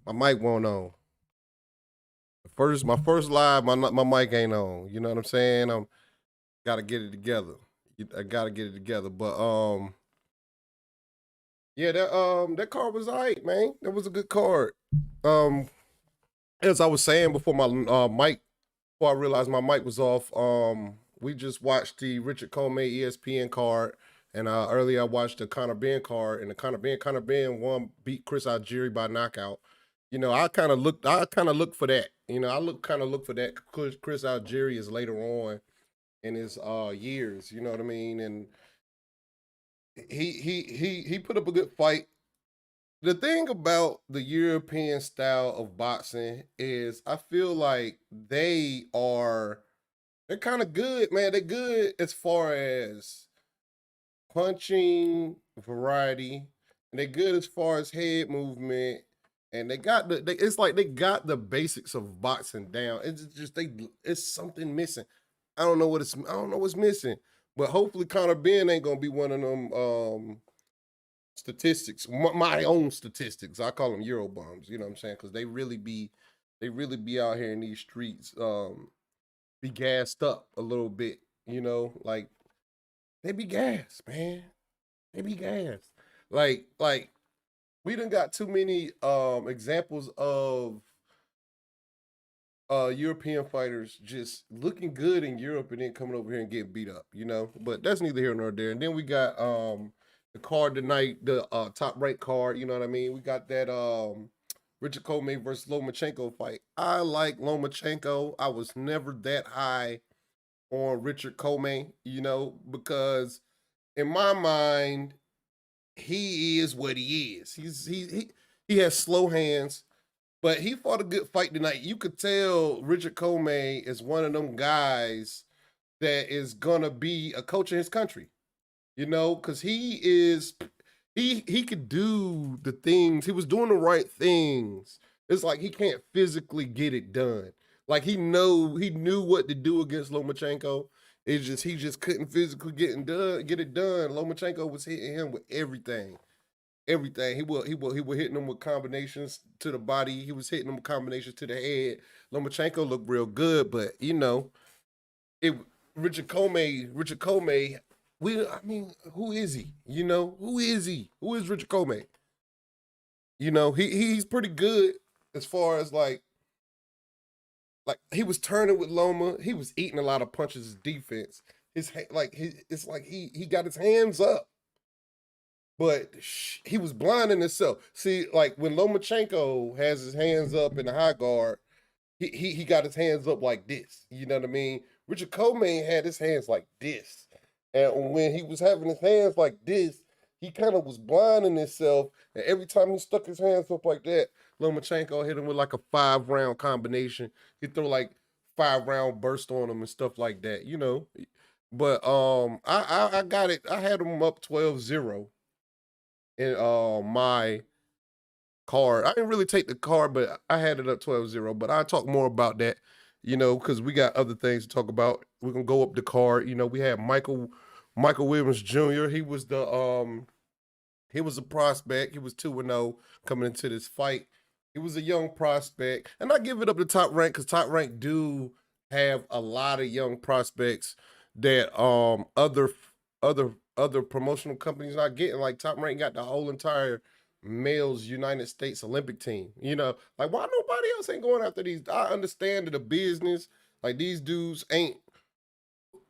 My mic won't on. My first live, my mic ain't on. You know what I'm saying? I'm gotta get it together. I gotta get it together. But yeah, that card was alright, man. That was a good card. Um, as I was saying before my mic, before I realized my mic was off, we just watched the Richard Commey ESPN card, and earlier I watched the Conor Ben card, and the Conor Ben won, beat Chris Algieri by knockout. You know, I kind of look for that. You know, kind of look for that. Chris Algieri is later on in his years. You know what I mean? And he put up a good fight. The thing about the European style of boxing is I feel like they're kind of good, man. They're good as far as punching variety, and they're good as far as head movement. And it's like they got the basics of boxing down. It's just it's something missing. I don't know what's missing. But hopefully Conor Ben ain't gonna be one of them statistics, my own statistics. I call them Euro bombs. You know what I'm saying? Because they really be out here in these streets, be gassed up a little bit. You know, like they be gassed, man. They be gassed. Like we done got too many examples of European fighters just looking good in Europe and then coming over here and getting beat up, you know. But that's neither here nor there. And then we got the card tonight, the top rank card, you know what I mean? We got that Richard Commey versus Lomachenko fight. I like Lomachenko. I was never that high on Richard Commey, you know, because in my mind, he is what he is. He has slow hands, but he fought a good fight tonight. You could tell Richard Commey is one of them guys that is gonna be a coach in his country. You know, because he could do the things. He was doing the right things. It's like he can't physically get it done. Like he knew what to do against Lomachenko. It's just he just couldn't physically get it done. Lomachenko was hitting him with everything. Everything. He was hitting him with combinations to the body. He was hitting him with combinations to the head. Lomachenko looked real good, but you know, it Richard Commey, I mean, who is he? You know, who is he? Who is Richard Commey? You know, he's pretty good as far as like he was turning with Loma. He was eating a lot of punches. His defense, it's like he got his hands up, but he was blinding himself. See, like when Lomachenko has his hands up in the high guard, he got his hands up like this. You know what I mean? Richard Coleman had his hands like this, and when he was having his hands like this, he kind of was blinding himself. And every time he stuck his hands up like that, Lomachenko hit him with like a 5 round combination. He throw like 5 round burst on him and stuff like that. You know, but I got it. I had him up 12-0 in my card. I didn't really take the card, but I had it up 12-0. But I'll talk more about that, you know, because we got other things to talk about. We're gonna go up the card. You know, we had Michael Williams Jr. He was a prospect. He was 2-0 coming into this fight. He was a young prospect. And I give it up to Top Rank because Top Rank do have a lot of young prospects that other promotional companies not getting. Like Top Rank got the whole entire males United States Olympic team. You know, like why nobody else ain't going after these? I understand that the business, like these dudes ain't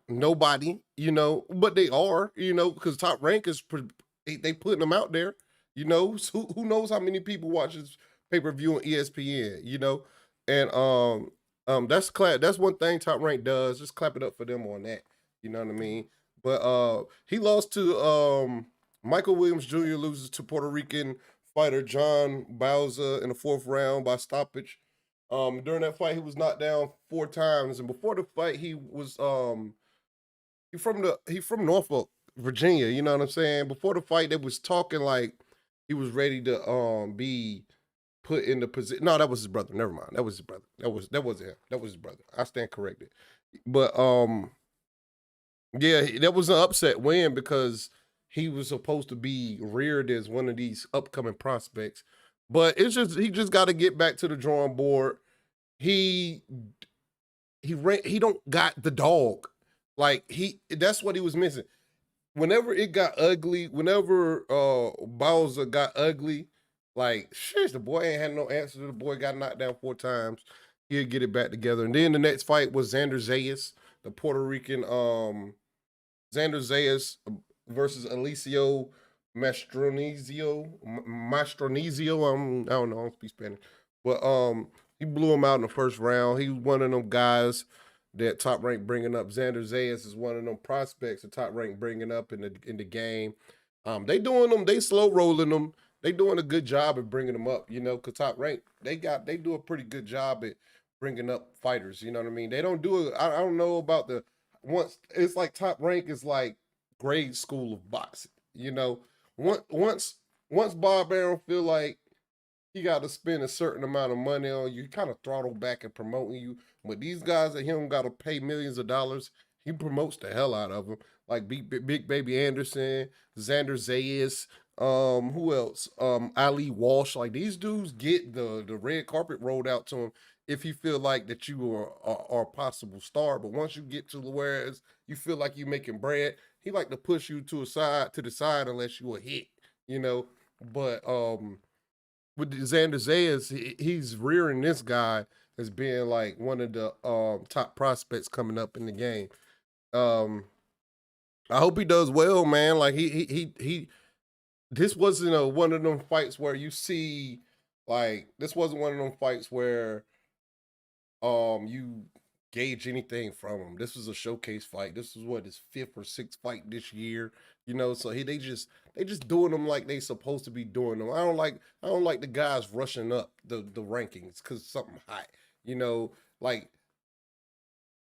nobody, you know, but they are, you know, because Top Rank is they putting them out there, you know. So who knows how many people watch this pay per view on ESPN, you know, and that's one thing Top Rank does. Just clap it up for them on that, you know what I mean. But he lost to Michael Williams Jr. loses to Puerto Rican fighter John Bauza in the 4th round by stoppage. During that fight, he was knocked down 4 times, and before the fight, he from Norfolk, Virginia. You know what I'm saying? Before the fight, they was talking like he was ready to be put in the position. No, that was his brother. Never mind. That was his brother. That wasn't him. That was his brother. I stand corrected. But yeah, that was an upset win because he was supposed to be reared as one of these upcoming prospects. But it's just he just got to get back to the drawing board. He he don't got the dog. Like that's what he was missing. Whenever it got ugly, whenever Bowser got ugly, like shit, the boy ain't had no answer. The boy got knocked down 4 times. He'll get it back together. And then the next fight was Xander Zayas, the Puerto Rican Xander Zayas versus Alicio Mastronizio. I don't know, I don't speak Spanish. But he blew him out in the first round. He was one of them guys that Top Rank bringing up. Xander Zayas is one of them prospects that Top Rank bringing up in the game. They doing them, they slow rolling them. They doing a good job at bringing them up, because Top Rank, they do a pretty good job at bringing up fighters, you know what I mean? They don't do it. I don't know about once it's like Top Rank is like grade school of boxing, once Bob Arum feel like he got to spend a certain amount of money on you, he kind of throttle back and promoting you. But these guys that him got to pay millions of dollars, he promotes the hell out of them. Like Big Baby Anderson, Xander Zayas, who else? Ali Walsh. Like these dudes get the red carpet rolled out to them if you feel like that you are a possible star. But once you get to the whereas you feel like you're making bread, he like to push you to the side unless you a hit, But with Xander Zayas, he's rearing this guy as being like one of the top prospects coming up in the game. I hope he does well, man. Like he this wasn't one of them fights where you see like this wasn't one of them fights where you gauge anything from him. This was a showcase fight. This was his 5th or 6th fight this year. So they just doing them like they supposed to be doing them. I don't like the guys rushing up the rankings because something hot. Like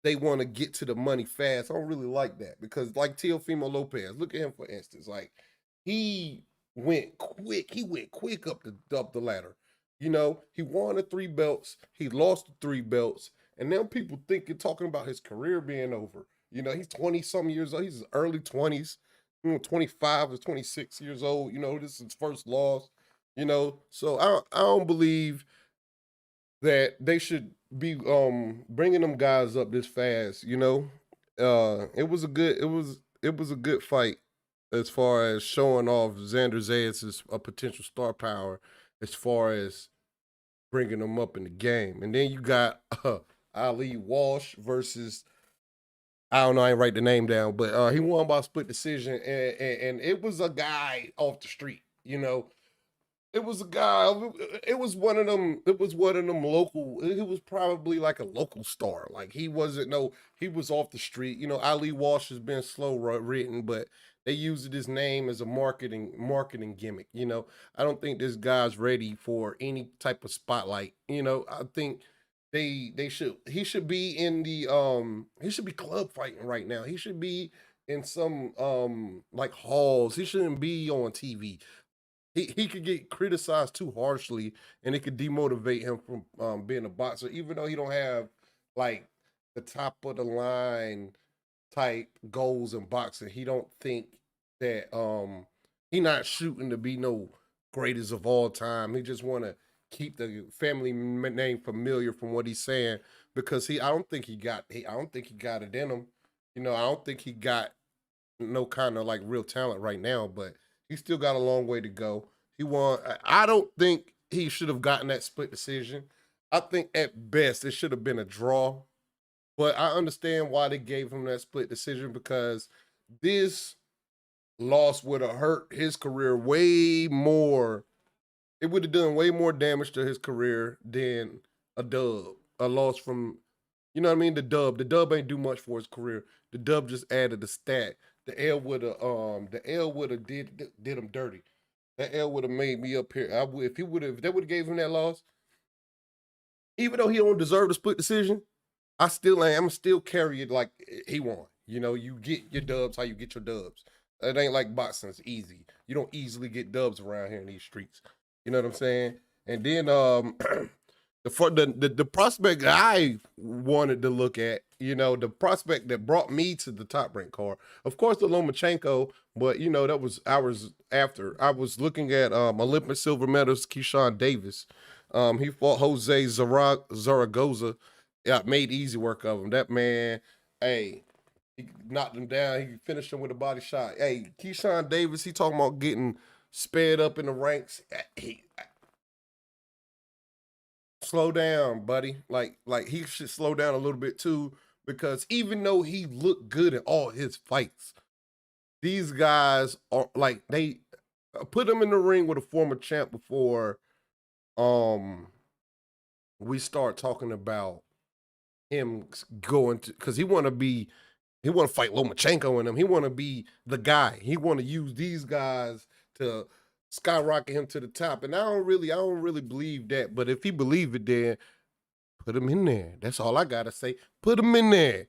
they want to get to the money fast. I don't really like that because like Teofimo Lopez, look at him for instance. Like he went quick. He went quick up the ladder. He won the 3 belts. He lost the 3 belts. And now people talking about his career being over. He's 20 some years old. He's early 20s, 25 or 26 years old. This is his first loss. So I don't believe that they should be bringing them guys up this fast. It was a good fight as far as showing off Xander Zayas' a potential star power as far as bringing them up in the game. And then you got Ali Walsh versus, I don't know, I ain't write the name down, but he won by split decision, and it was a guy off the street. It was a guy. It was one of them. It was one of them local. It was probably like a local star. Like he wasn't no. He was off the street. Ali Walsh has been slow written, but they used his name as a marketing gimmick. I don't think this guy's ready for any type of spotlight. I think he should be in the he should be club fighting right now. He should be in some like halls. He shouldn't be on TV. He could get criticized too harshly, and it could demotivate him from being a boxer, even though he don't have like the top of the line type goals in boxing. He don't think that he not shooting to be no greatest of all time. He just want to keep the family name familiar from what he's saying because I don't think he got it in him. I don't think he got no kind of like real talent right now, but he still got a long way to go. He won. I don't think he should have gotten that split decision. I think at best it should have been a draw. But I understand why they gave him that split decision because this loss would have hurt his career way more. It would have done way more damage to his career than a dub, a loss from, you know what I mean? The dub ain't do much for his career. The dub just added a stat. The L would have did him dirty. That L would have made me up here. If they would have gave him that loss, even though he don't deserve the split decision, I'm still carry it like he won. You get your dubs how you get your dubs. It ain't like boxing. It's easy. You don't easily get dubs around here in these streets. You know what I'm saying? And then The prospect I wanted to look at, the prospect that brought me to the top ranked card, of course, the Lomachenko, but that was hours after. I was looking at Olympic silver medalist Keyshawn Davis. He fought Jose Zaragoza. Yeah, made easy work of him. That man, hey, he knocked him down. He finished him with a body shot. Hey, Keyshawn Davis, he talking about getting sped up in the ranks. He slow down, buddy. Like he should slow down a little bit too, because even though he looked good in all his fights, these guys are like they put him in the ring with a former champ before um we start talking about him going to, because he want to fight Lomachenko in him. He want to be the guy. He want to use these guys to skyrocket him to the top. And I don't really believe that. But if he believe it, then put him in there. That's all I gotta say. Put him in there.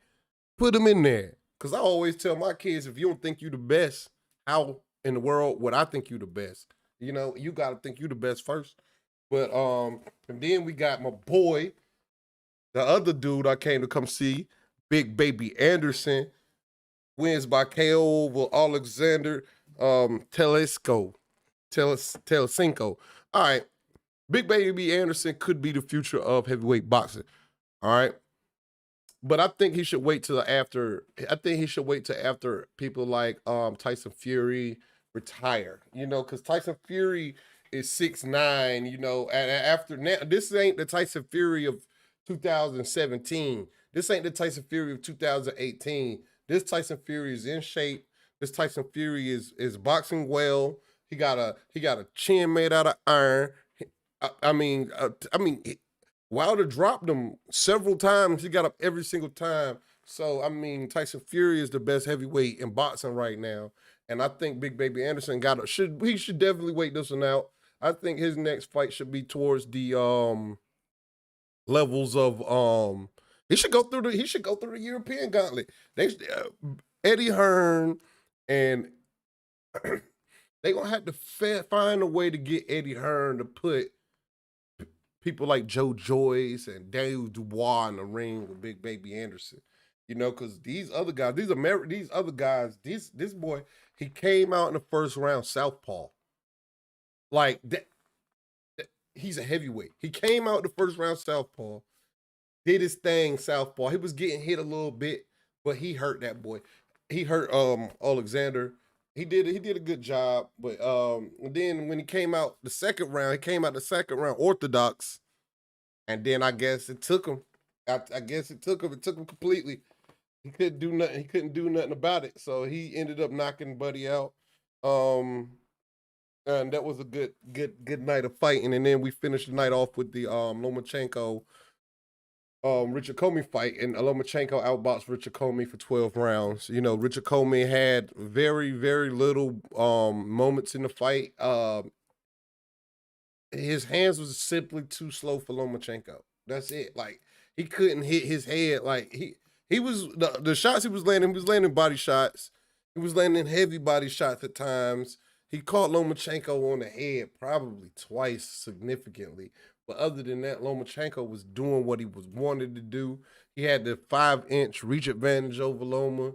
Put him in there. Cause I always tell my kids, if you don't think you the best, how in the world would I think you the best? You gotta think you the best first. But and then we got my boy, the other dude I came to come see, Big Baby Anderson, wins by KO over Alexander Telesenko. All right. Big Baby Anderson could be the future of heavyweight boxing. All right. But I think he should wait till after. I think he should wait till after people like Tyson Fury retire. Because Tyson Fury is 6'9". And after now, this ain't the Tyson Fury of 2017. This ain't the Tyson Fury of 2018. This Tyson Fury is in shape. This Tyson Fury is boxing well. He got a chin made out of iron. I mean, Wilder dropped him several times. He got up every single time. So, I mean, Tyson Fury is the best heavyweight in boxing right now. And I think Big Baby Anderson should definitely wait this one out. I think his next fight should be towards the levels of he should go through the European gauntlet. Eddie Hearn, and they gonna have to find a way to get Eddie Hearn to put people like Joe Joyce and Daniel Dubois in the ring with Big Baby Anderson. Because these other guys, this boy, he came out in the first round southpaw. Like that, he's a heavyweight. He came out the first round southpaw, did his thing southpaw. He was getting hit a little bit, but he hurt that boy. He hurt Alexander. He did a good job, but then when he came out the second round, orthodox, and then I guess it took him. I guess it took him. It took him completely. He couldn't do nothing. He couldn't do nothing about it. So he ended up knocking Buddy out. And that was a good night of fighting. And then we finished the night off with the Lomachenko Richard Commey fight, and Lomachenko outboxed Richard Commey for 12 rounds. Richard Commey had very, very little moments in the fight. His hands was simply too slow for Lomachenko. That's it. Like, he couldn't hit his head. Like, he was the shots he was landing body shots. He was landing heavy body shots at times. He caught Lomachenko on the head probably twice significantly. But other than that, Lomachenko was doing what he was wanted to do. He had the 5-inch reach advantage over Loma.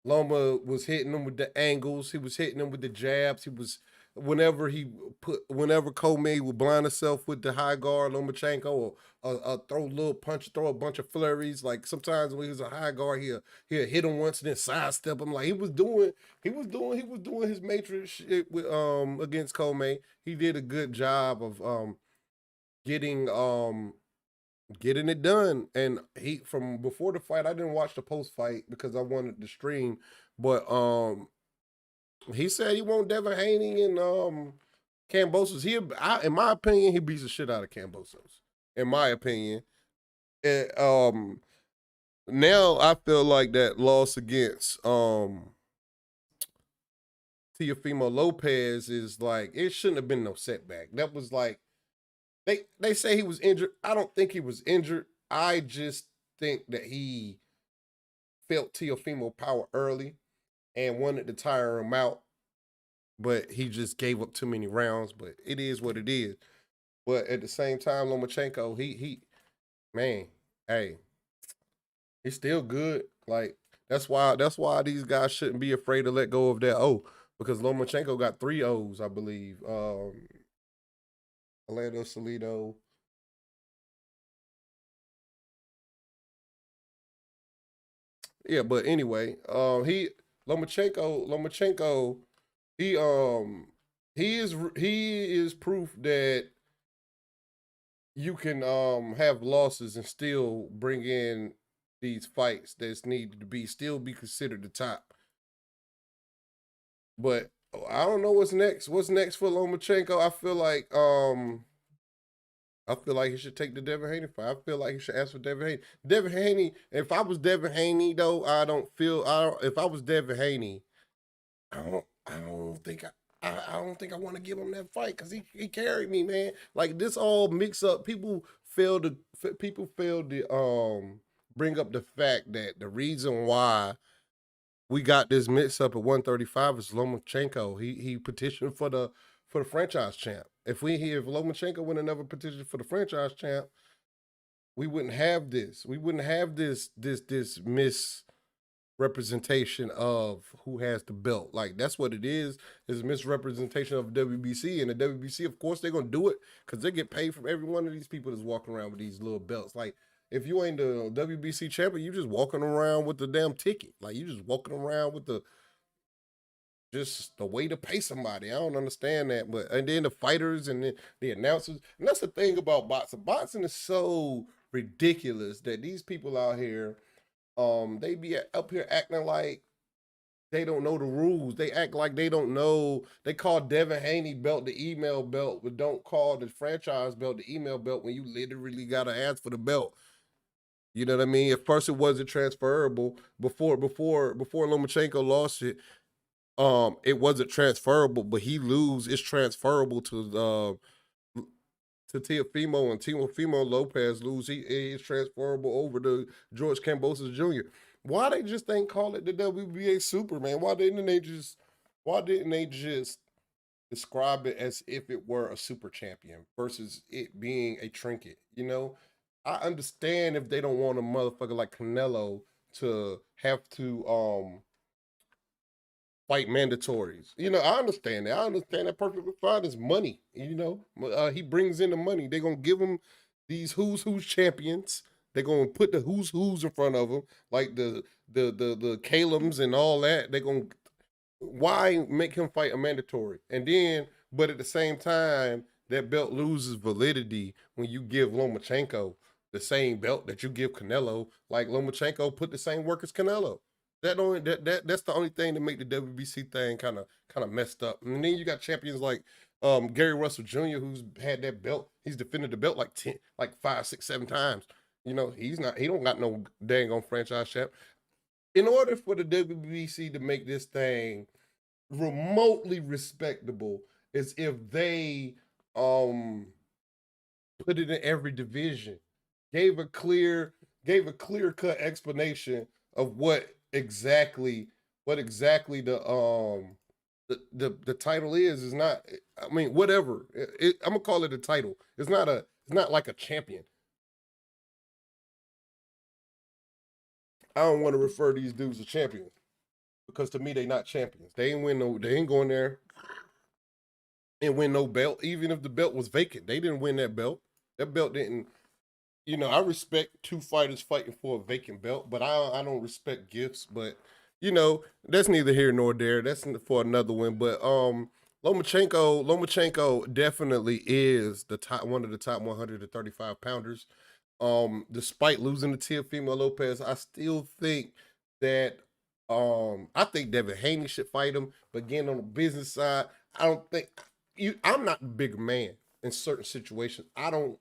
Loma was hitting him with the angles. He was hitting him with the jabs. He was whenever Commey would blind himself with the high guard, Lomachenko, or throw a little punch, throw a bunch of flurries. Like sometimes when he was a high guard, he'll hit him once and then sidestep him. Like he was doing his matrix shit with against Commey. He did a good job of getting it done. And he, from before the fight, I didn't watch the post fight because I wanted to stream, but he said he won't Devin Haney and Kambosos. In my opinion, he beats the shit out of Kambosos. In my opinion, and now I feel like that loss against Teofimo Lopez is like, it shouldn't have been no setback. That was like, they say he was injured. I don't think he was injured. I just think that he felt Teofimo power early and wanted to tire him out, but he just gave up too many rounds. But it is what it is. But at the same time, Lomachenko, he man, hey, he's still good. Like that's why these guys shouldn't be afraid to let go of that O, because Lomachenko got 3 O's, I believe. Orlando Salido. Yeah, but anyway, he Lomachenko, he he is proof that you can have losses and still bring in these fights that's needed to be still be considered the top. But I don't know what's next. What's next for Lomachenko? I feel like he should take the Devin Haney fight. I feel like he should ask for Devin Haney. Devin Haney. If I was Devin Haney, though, I don't feel. I don't. If I was Devin Haney, I don't. I don't think. I don't think I want to give him that fight because he carried me, man. Like this all mix up. People fail to bring up the fact that the reason why we got this mix up at 135 is Lomachenko. He petitioned for the franchise champ. If Lomachenko would have never petitioned for the franchise champ, we wouldn't have this. We wouldn't have this misrepresentation of who has the belt. Like that's what it is misrepresentation of WBC. And the WBC, of course, they're gonna do it because they get paid from every one of these people that's walking around with these little belts. Like if you ain't the WBC champion, you just walking around with the damn ticket. Like you just walking around with the way to pay somebody. I don't understand that. But and then the fighters and the announcers. And that's the thing about boxing. Boxing is so ridiculous that these people out here, they be up here acting like they don't know the rules. They act like they don't know. They call Devin Haney belt the email belt, but don't call the franchise belt the email belt when you literally gotta ask for the belt. You know what I mean? At first, it wasn't transferable before Lomachenko lost it. It wasn't transferable, but he lose. It's transferable to Teofimo, and Teofimo Lopez lose. He is transferable over to George Kambosos Jr. Why they just ain't call it the WBA Super, man? Why didn't they just describe it as if it were a super champion versus it being a trinket? You know, I understand if they don't want a motherfucker like Canelo to have to fight mandatories. You know, I understand that. I understand that perfectly fine. It's money. You know, he brings in the money. They're gonna give him these who's champions. They're gonna put the who's in front of him, like the Calums and all that. They're gonna why make him fight a mandatory? And then, but at the same time, that belt loses validity when you give Lomachenko the same belt that you give Canelo. Like Lomachenko put the same work as Canelo. That's the only thing to make the WBC thing kind of messed up. And then you got champions like Gary Russell Jr., who's had that belt. He's defended the belt like 10, like 5, 6, 7 times. You know, he don't got no dang on franchise champ. In order for the WBC to make this thing remotely respectable, is if they put it in every division, gave a clear cut explanation of what exactly the title is not. I mean, whatever. I'm gonna call it a title. It's not like a champion. I don't want to refer these dudes as champions because to me they not champions. They ain't going there and win no belt. Even if the belt was vacant, they didn't win that belt. That belt didn't. You know, I respect two fighters fighting for a vacant belt, but I don't respect gifts. But you know, that's neither here nor there. That's for another one. But Lomachenko definitely is the top one of the top 135 pounders. Despite losing to Teofimo Lopez, I still think that I think Devin Haney should fight him. But again, on the business side, I don't think I'm not the bigger man in certain situations. I don't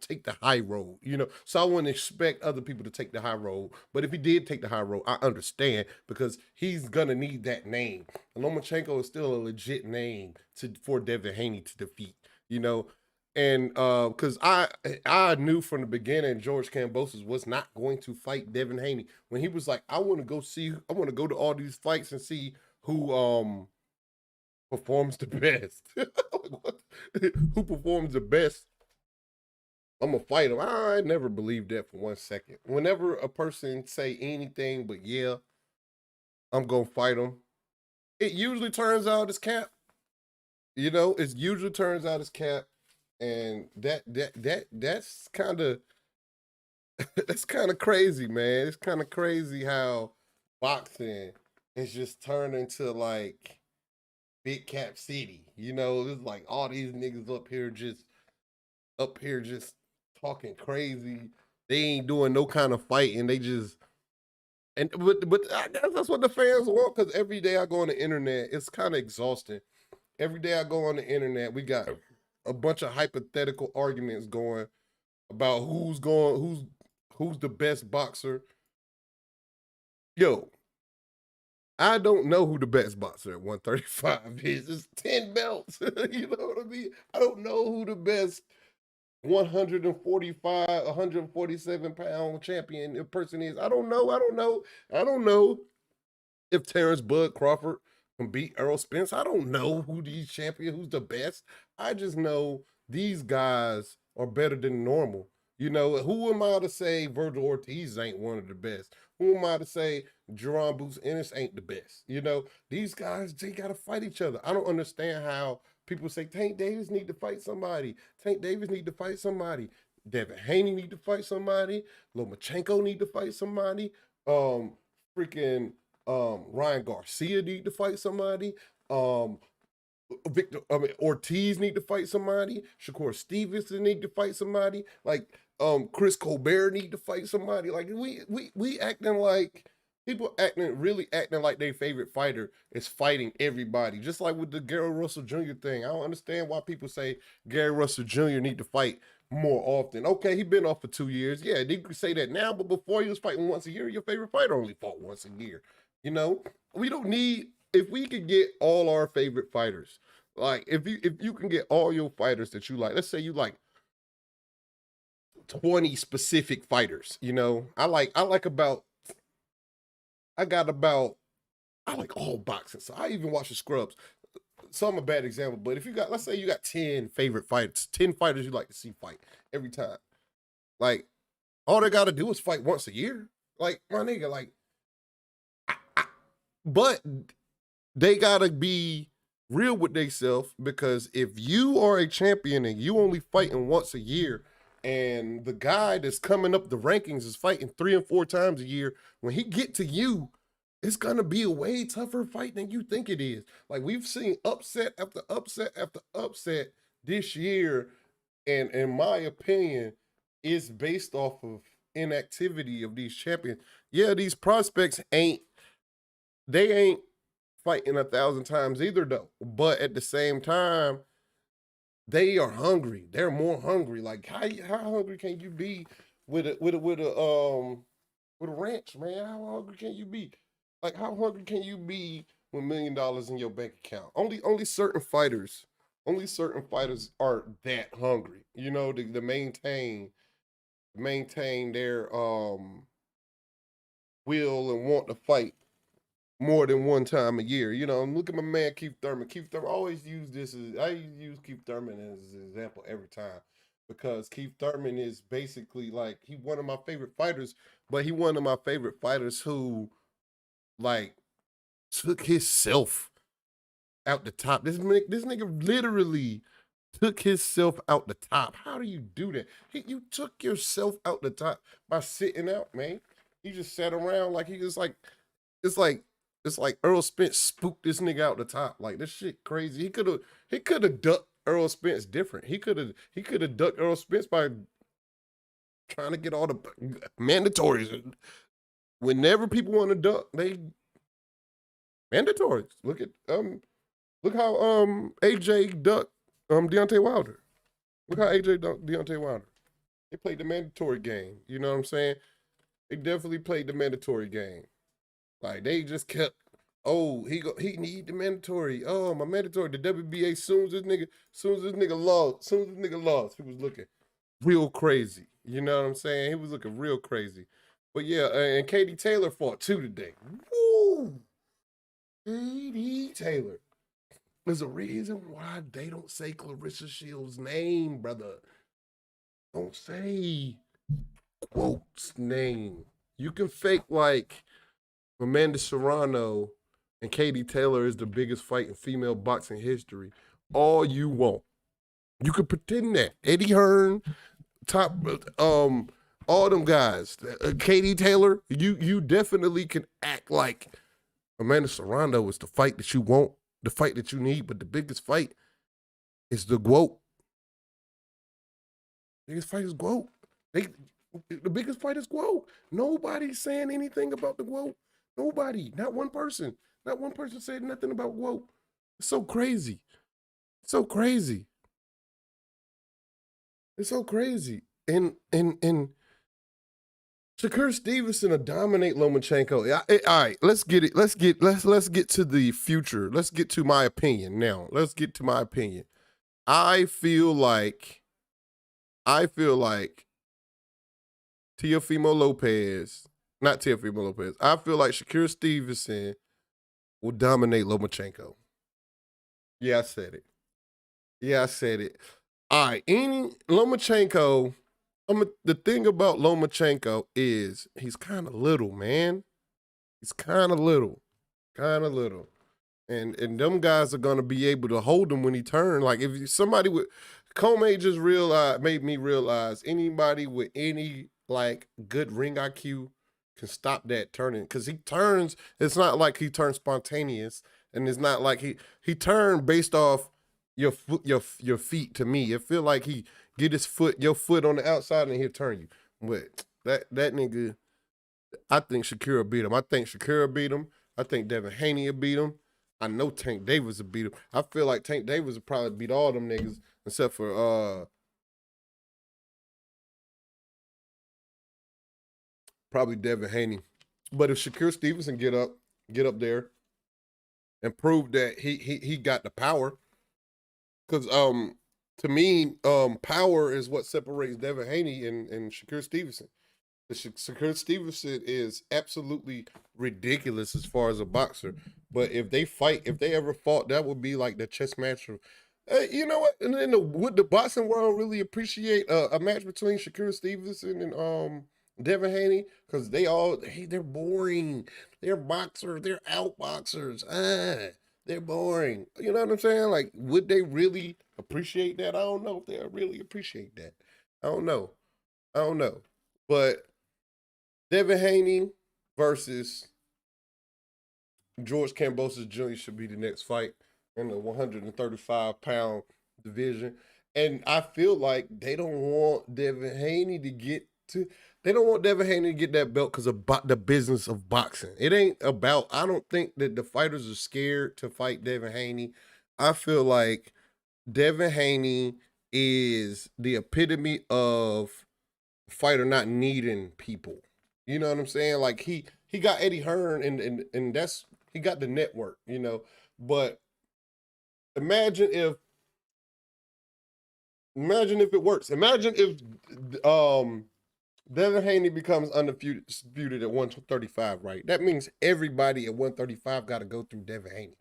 take the high road, you know. So I wouldn't expect other people to take the high road. But if he did take the high road, I understand because he's gonna need that name. And Lomachenko is still a legit name for Devin Haney to defeat, you know. And because I knew from the beginning George Kambosos was not going to fight Devin Haney. When he was like, I want to go to all these fights and see who performs the best. Who performs the best I'm gonna fight him. I never believed that for 1 second. Whenever a person say anything but yeah, I'm gonna fight him, it usually turns out it's cap. You know, it usually turns out it's cap, and that's kind of that's kind of crazy, man. It's kind of crazy how boxing is just turned into like big cap city. You know, it's like all these niggas up here just talking crazy. They ain't doing no kind of fighting. They just but I guess that's what the fans want because every day I go on the internet, it's kind of exhausting. Every day I go on the internet, we got a bunch of hypothetical arguments going about who's the best boxer. Yo, I don't know who the best boxer at 135 is. It's 10 belts. You know what I mean? I don't know who the best 145, 147-pound champion person is. I don't know. I don't know. I don't know if Terrence Bud Crawford can beat Errol Spence. I don't know who these champions, who's the best. I just know these guys are better than normal. You know, who am I to say Virgil Ortiz ain't one of the best? Who am I to say Jerron Boots Ennis ain't the best? You know, these guys, they got to fight each other. I don't understand how people say Tank Davis need to fight somebody. Tank Davis need to fight somebody. Devin Haney need to fight somebody. Lomachenko need to fight somebody. Freaking Ryan Garcia need to fight somebody. Ortiz need to fight somebody. Shakur Stevenson need to fight somebody. Like Chris Colbert need to fight somebody. Like we acting like people really acting like their favorite fighter is fighting everybody. Just like with the Gary Russell Jr. thing. I don't understand why people say Gary Russell Jr. need to fight more often. Okay, he been off for 2 years. Yeah, they could say that now, but before he was fighting once a year, your favorite fighter only fought once a year. You know, we don't need if we could get all our favorite fighters, like if you can get all your fighters that you like, let's say you like 20 specific fighters, you know, I got about I like all boxing. So I even watch the scrubs. So I'm a bad example, but if you got let's say you got 10 favorite fighters, 10 fighters you like to see fight every time. Like all they gotta do is fight once a year. Like my nigga, like but they gotta be real with themselves because if you are a champion and you only fighting once a year, and the guy that's coming up the rankings is fighting 3 and 4 times a year, when he get to you, it's gonna be a way tougher fight than you think it is. Like we've seen upset after upset after upset this year, and in my opinion, it's based off of inactivity of these champions. Yeah, these prospects ain't fighting 1,000 times either though. But at the same time, they are hungry. They're more hungry. Like how hungry can you be with a ranch, man? How hungry can you be? Like how hungry can you be with $1 million in your bank account? Only certain fighters are that hungry. You know, to maintain their will and want to fight more than one time a year. You know, look at my man Keith Thurman. Keith Thurman I always use Keith Thurman as an example every time because Keith Thurman is basically like he one of my favorite fighters, but he one of my favorite fighters who like took himself out the top. This nigga literally took himself out the top. How do you do that? You took yourself out the top by sitting out, man. He just sat around like he was like it's like it's like Earl Spence spooked this nigga out the top. Like this shit crazy. He could have ducked Earl Spence different. He could have ducked Earl Spence by trying to get all the mandatories. Whenever people want to duck, they mandatories. Look how AJ ducked Deontay Wilder. Look how AJ ducked Deontay Wilder. They played the mandatory game. You know what I'm saying? They definitely played the mandatory game. Like they just kept, oh, he need the mandatory. Oh, my mandatory. The WBA soon as this nigga lost, he was looking real crazy. You know what I'm saying? He was looking real crazy. But yeah, and Katie Taylor fought too today. Woo! Katie Taylor. There's a reason why they don't say Clarissa Shields' name, brother. Don't say Quote's name. You can fake like Amanda Serrano and Katie Taylor is the biggest fight in female boxing history. All you want. You could pretend that. Eddie Hearn, top all them guys. Katie Taylor, you definitely can act like Amanda Serrano is the fight that you want, the fight that you need, but the biggest fight is the GWOAT. Biggest fight is GWOAT. The biggest fight is GWOAT. Nobody's saying anything about the GWOAT. Nobody. Not one person. Not one person said nothing about GWOAT. It's so crazy. It's so crazy. It's so crazy. And Shakur Stevenson will dominate Lomachenko. All right, let's get it. Let's get to the future. Let's get to my opinion now. Let's get to my opinion. I feel like Teofimo Lopez, not Teofimo Lopez. I feel like Shakur Stevenson will dominate Lomachenko. Yeah, I said it. Yeah, I said it. All right, Lomachenko. The thing about Lomachenko is he's kind of little, man. He's kind of little, and them guys are gonna be able to hold him when he turns. Like if somebody with Commey just made me realize anybody with any like good ring IQ can stop that turning because he turns. It's not like he turns spontaneous, and it's not like he turned based off your feet. To me, it feel like he get your foot on the outside and he'll turn you. But that nigga, I think Shakira beat him. I think Shakira beat him. I think Devin Haney will beat him. I know Tank Davis will beat him. I feel like Tank Davis will probably beat all them niggas except for probably Devin Haney. But if Shakur Stevenson get up there and prove that he got the power, because to me power is what separates Devin Haney and Shakur Stevenson. Shakur Stevenson is absolutely ridiculous as far as a boxer. But if they ever fought, that would be like the chess match. You know what? And then would the boxing world really appreciate a match between Shakur Stevenson and Devin Haney? Because they're boring. They're boxers. They're outboxers. They're boring. You know what I'm saying? Like, would they really appreciate that? I don't know if they'll really appreciate that. I don't know. But Devin Haney versus George Kambosos Jr. should be the next fight in the 135-pound division. And I feel like they don't want Devin Haney to get that belt because of the business of boxing. It ain't about, I don't think that the fighters are scared to fight Devin Haney. I feel like Devin Haney is the epitome of a fighter not needing people. You know what I'm saying? Like he got Eddie Hearn and that's he got the network, you know. But imagine if it works. Imagine if Devin Haney becomes undisputed at 135, right? That means everybody at 135 got to go through Devin Haney.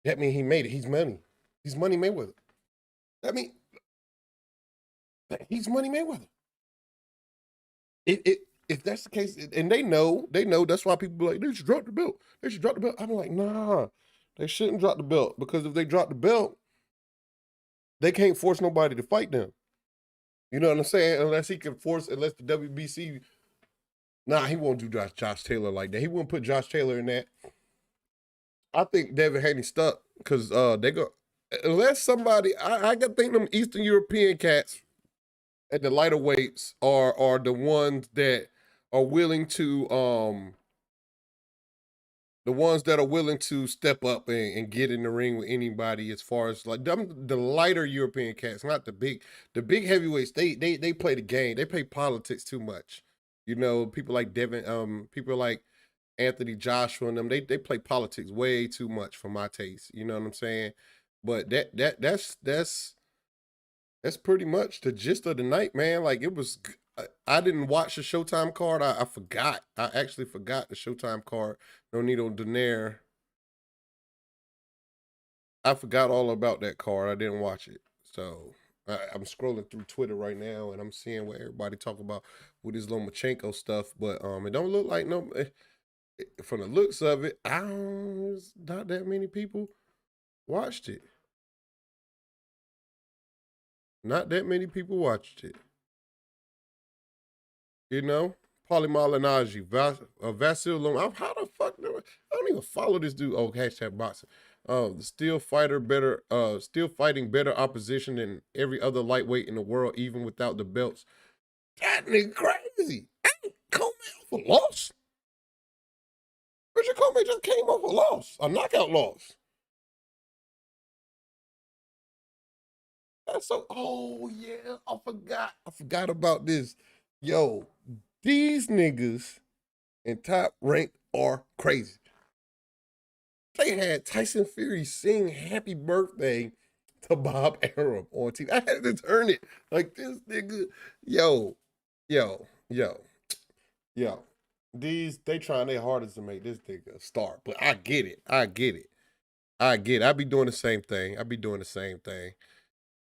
That means he made it. He's money. He's Money Mayweather. That means he's Money Mayweather. If that's the case, and they know, that's why people be like, they should drop the belt. They should drop the belt. I'm like, nah, they shouldn't drop the belt because if they drop the belt, they can't force nobody to fight them. You know what I'm saying? Unless the WBC, nah, he won't do Josh Taylor like that. He wouldn't put Josh Taylor in that. I think Devin Haney stuck because they go unless somebody. I got to think them Eastern European cats at the lighter weights are the ones that are willing to step up and get in the ring with anybody as far as like the lighter European cats, not the big heavyweights. They play the game. They play politics too much. You know, people like people like Anthony Joshua and them, they play politics way too much for my taste. You know what I'm saying? But that's pretty much the gist of the night, man. Like it was, I didn't watch the Showtime card. I forgot. I actually forgot the Showtime card. Nonito Donaire. I forgot all about that card. I didn't watch it. So I'm scrolling through Twitter right now, and I'm seeing what everybody talk about with this Lomachenko stuff. But it don't look like no. From the looks of it, not that many people watched it. Not that many people watched it. You know, Paulie Malignaggi, Vasil Lom. How the fuck do I don't even follow this dude? Oh, hashtag boxing. The still fighting better opposition than every other lightweight in the world, even without the belts. That nigga crazy. Ain't Commey off a loss? Richard Commey just came off a loss, a knockout loss. That's so. Oh yeah, I forgot. I forgot about this. Yo, these niggas in Top Rank are crazy. They had Tyson Fury sing "Happy Birthday" to Bob Arum on TV. I had to turn it like this nigga. Yo, yo, yo, yo. They trying their hardest to make this nigga a star, but I get it. I get it. I get it. I be doing the same thing. I be doing the same thing.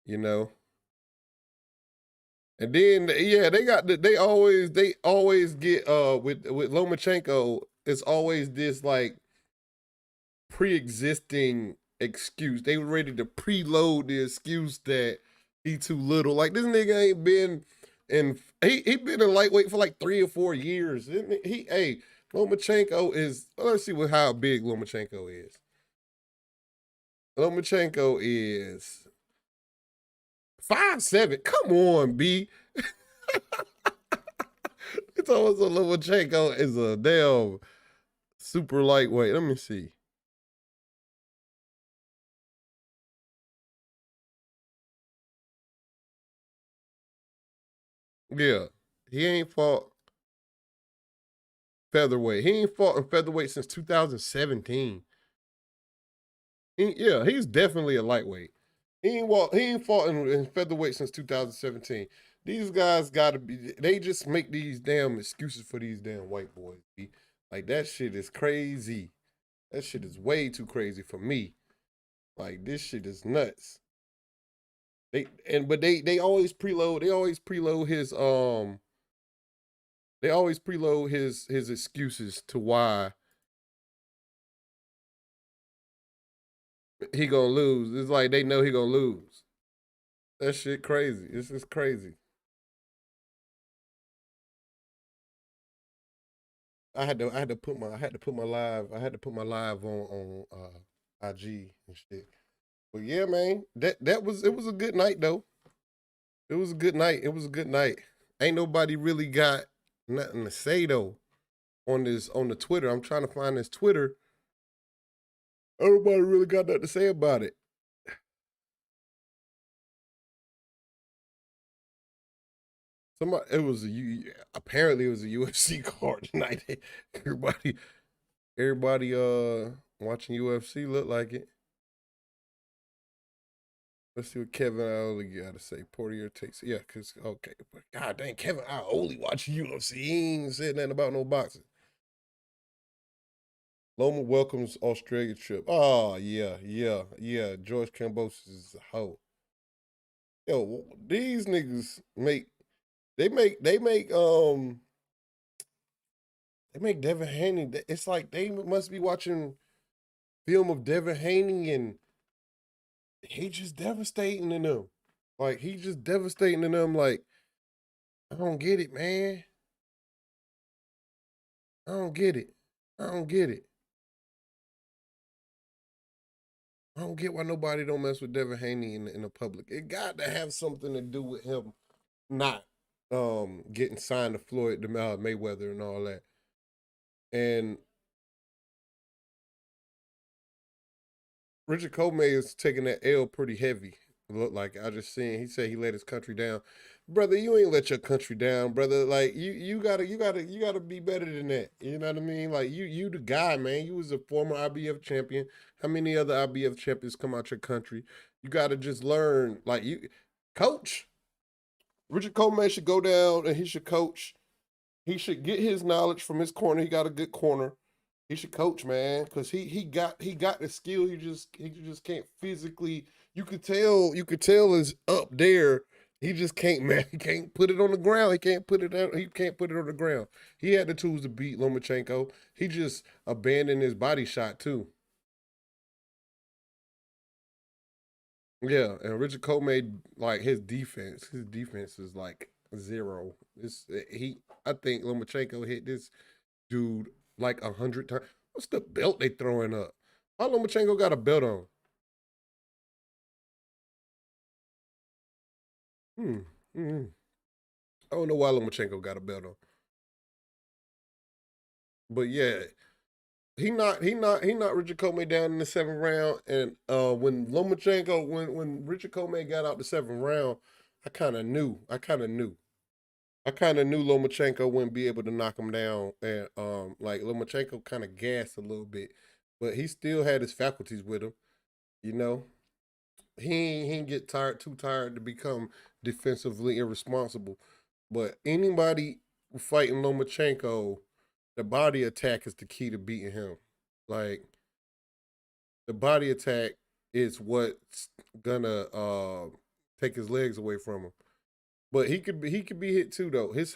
You know. And then yeah, they always get with Lomachenko, it's always this like pre-existing excuse. They were ready to preload the excuse that he too little. Like this nigga ain't been he been in lightweight for like 3 or 4 years. Hey, Lomachenko is let's see how big Lomachenko is. Lomachenko is 5'7". Come on, B. It's almost a Lomachenko is a damn super lightweight. Let me see. Yeah, he ain't fought featherweight. He ain't fought in featherweight since 2017. Yeah, he's definitely a lightweight. He ain't fought in featherweight since 2017. These guys gotta be. They just make these damn excuses for these damn white boys. Like that shit is crazy. That shit is way too crazy for me. Like this shit is nuts. They always preload. They always preload his excuses to why he gonna lose. It's like they know he gonna lose. That shit crazy. It's just crazy. I had to put my live on IG and shit. But yeah, man, it was a good night though. It was a good night. It was a good night. Ain't nobody really got nothing to say though on the Twitter. I'm trying to find this Twitter. Nobody really got nothing to say about it. Somebody, apparently it was a UFC card tonight. everybody, everybody, watching UFC look like it. Let's see what Kevin Ioli got to say. Portier takes, yeah, cause okay, but God dang, Kevin Ioli watching UFC. He ain't said nothing about no boxing. Loma welcomes Australia trip. Oh yeah. George Kambosos is a hoe. Yo, these niggas they make Devin Haney. It's like they must be watching film of Devin Haney and he just devastating in them. Like he just devastating in them. Like I don't get it, man. I don't get it. I don't get it. I don't get why nobody don't mess with Devin Haney in the public. It got to have something to do with him not getting signed to Floyd Mayweather and all that. And Richard Commey is taking that L pretty heavy. Look like I just seen he said he let his country down. Brother, you ain't let your country down, brother. Like you gotta be better than that. You know what I mean? Like you the guy, man. You was a former IBF champion. How many other IBF champions come out your country? You gotta just learn. Like you coach. Richard Coleman should go down and he should coach. He should get his knowledge from his corner. He got a good corner. He should coach, man, because he got the skill. He just can't physically you could tell is up there. He just can't, man. He can't put it on the ground. He can't put it out. He can't put it on the ground. He had the tools to beat Lomachenko. He just abandoned his body shot too. Yeah, and Richard Commey, like his defense is like zero. It's he. I think Lomachenko hit this dude like 100 times. What's the belt they throwing up? Why Lomachenko got a belt on? Hmm. Hmm. I don't know why Lomachenko got a belt on, but yeah, he knocked Richard Commey down in the seventh round. And when Lomachenko when Richard Commey got out the seventh round, I kind of knew. I kind of knew Lomachenko wouldn't be able to knock him down, and like Lomachenko kind of gassed a little bit, but he still had his faculties with him. You know, he ain't get too tired to become defensively irresponsible. But anybody fighting Lomachenko, the body attack is the key to beating him. Like the body attack is what's gonna take his legs away from him. But he could be hit too though. His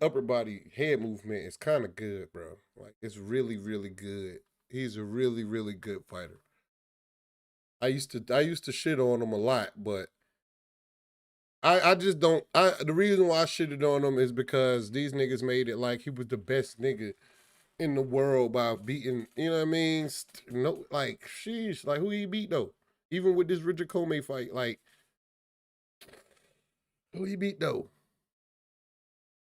upper body head movement is kind of good, bro. Like it's really good. He's a really good fighter. I used to shit on him a lot, but I just don't. The reason why I shitted on him is because these niggas made it like he was the best nigga in the world by beating. You know what I mean? No, like sheesh, like who he beat though? Even with this Richard Commey fight, like who he beat though?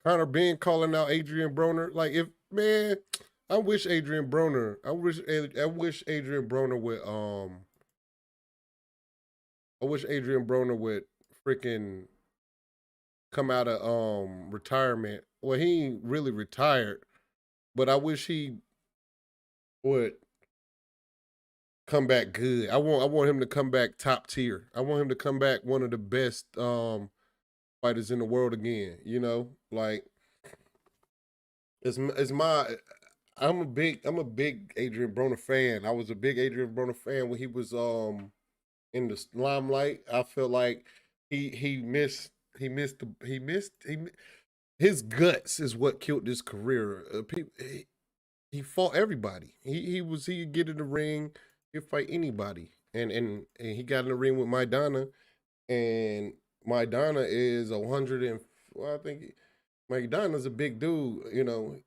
Connor Ben calling out Adrian Broner. Like if man, I wish Adrian Broner. I wish Adrian Broner would I wish Adrian Broner would freaking come out of retirement. Well, he ain't really retired, but I wish he would come back good. I want him to come back top tier. I want him to come back one of the best fighters in the world again. You know, like it's my I'm a big Adrian Broner fan. I was a big Adrian Broner fan when he was in the limelight. I feel like he missed his guts is what killed his career. He fought everybody. He could get in the ring, he'd fight anybody. And he got in the ring with Maidana, and Maidana is 100 and well, I think Maidana's a big dude. You know,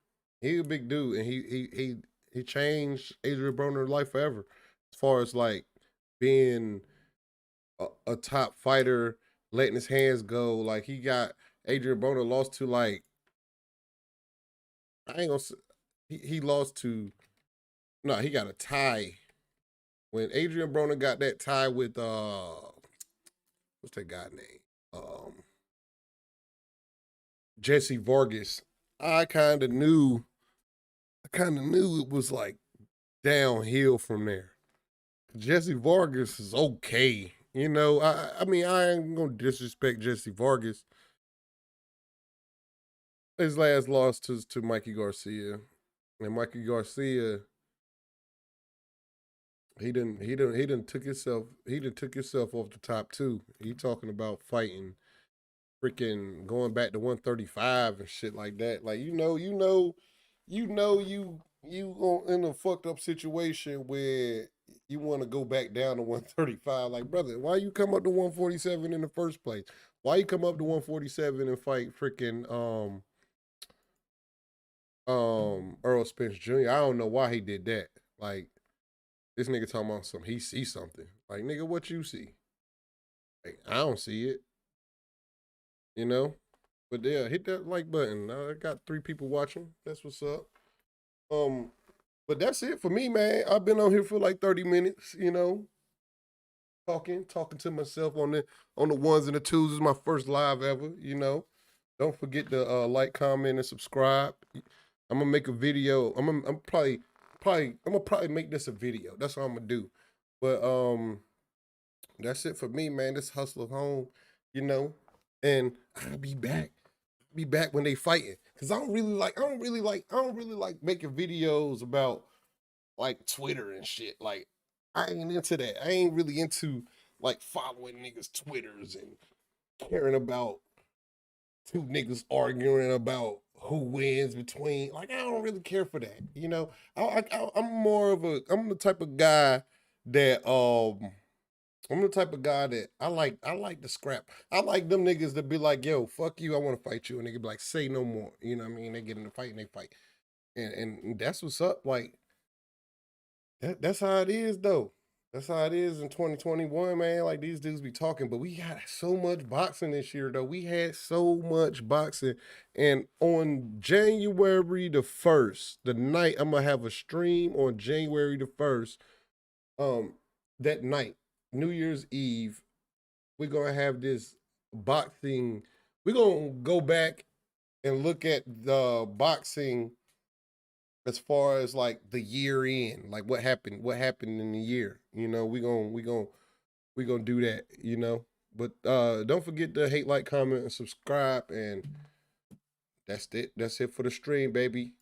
he's a big dude, and he changed Adrian Broner's life forever, as far as like being a top fighter, letting his hands go. Like he got Adrian Broner lost to like I ain't gonna he lost to no he got a tie when Adrian Broner got that tie with what's that guy name Jesse Vargas. I kind of knew it was like downhill from there. Jesse Vargas is okay. You know, I mean, I ain't gonna disrespect Jesse Vargas. His last loss to Mikey Garcia, and Mikey Garcia, he didn't took himself off the top too. He talking about fighting, freaking going back to 135 and shit like that. Like you in a fucked up situation where you want to go back down to 135. Like, brother, why you come up to 147 in the first place? Why you come up to 147 and fight freaking Earl Spence Jr.? I don't know why he did that. Like this nigga talking about something. He see something. Like nigga, what you see? Like I don't see it. You know. But yeah, hit that like button. I got 3 people watching. That's what's up. Um, but that's it for me, man. I've been on here for like 30 minutes. You know, talking to myself on the ones and the twos. This is my first live ever. You know, don't forget to like, comment, and subscribe. I'm gonna make a video. I'm gonna probably make this a video. That's what I'm gonna do. But that's it for me, man. This hustle home, you know, and I'll be back. Be back when they fighting, cause I don't really like making videos about like Twitter and shit. Like I ain't into that. I ain't really into like following niggas' Twitters and caring about two niggas arguing about who wins between. Like, I don't really care for that. You know, I'm more of a. I'm the type of guy that I'm the type of guy that I like the scrap. I like them niggas that be like, yo, fuck you, I want to fight you. And they be like, say no more. You know what I mean? They get in the fight and they fight. And that's what's up. Like that's how it is though. That's how it is in 2021, man. Like these dudes be talking, but we got so much boxing this year though. We had so much boxing. And on January the 1st, the night I'm gonna have a stream on January the 1st. That night, New Year's Eve, we're gonna have this boxing. We're gonna go back and look at the boxing as far as like the year end, like what happened in the year. You know, we gonna do that, you know. But don't forget to hate, like, comment, and subscribe, and that's it. That's it for the stream, baby.